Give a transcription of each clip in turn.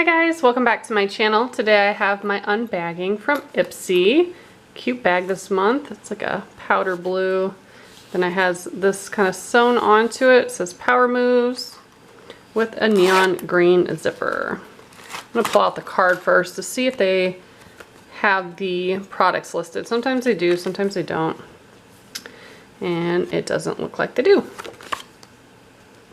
Hi guys, welcome back to my channel. Today I have my unbagging from Ipsy. Cute bag this month. It's like a powder blue. Then it has this kind of sewn onto it. It says Power Moves with a neon green zipper. I'm gonna pull out the card first to see if they have the products listed. Sometimes they do, sometimes they don't. And it doesn't look like they do.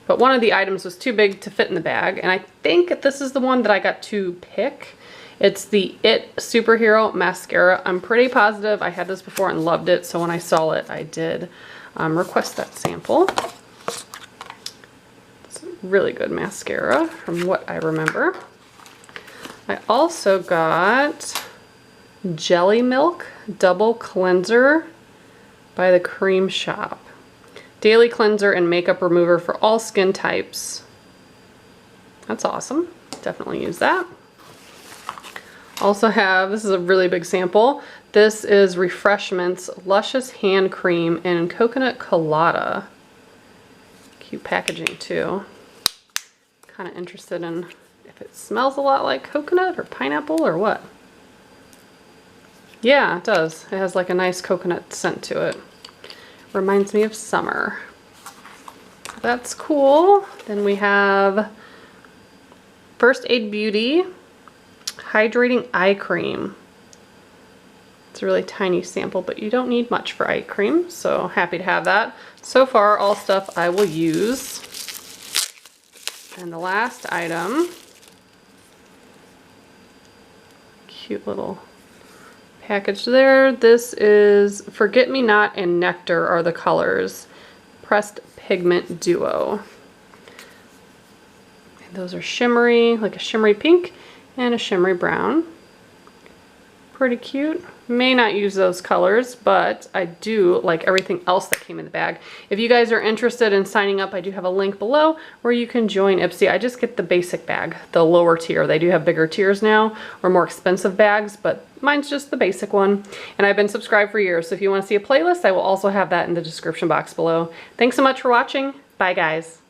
But one of the items was too big to fit in the bag, and I think this is the one that I got to pick. It's the It Superhero Mascara. I'm pretty positive I had this before and loved it, so when I saw it, I did request that sample. It's a really good mascara from what I remember. I also got Jelly Milk Double Cleanser by the Cream Shop. Daily cleanser and makeup remover for all skin types. That's awesome. Definitely use that. Also have, this is a really big sample. This is Refreshments Luscious Hand Cream in Coconut Colada. Cute packaging too. Kind of interested in if it smells a lot like coconut or pineapple or what. Yeah, it does. It has like a nice coconut scent to it. Reminds me of summer. That's cool. Then we have First Aid Beauty Hydrating Eye Cream. It's a really tiny sample, but you don't need much for eye cream, so happy to have that. So far, all stuff I will use. And the last item, cute little package there. This is Forget Me Not and Nectar are the colors. Pressed Pigment Duo. And those are shimmery, like a shimmery pink and a shimmery brown. Pretty cute. May not use those colors, but I do like everything else that came in the bag. If you guys are interested in signing up, I do have a link below where you can join Ipsy. I just get the basic bag, the lower tier. They do have bigger tiers now or more expensive bags, but mine's just the basic one. And I've been subscribed for years, so if you want to see a playlist, I will also have that in the description box below. Thanks so much for watching. Bye guys.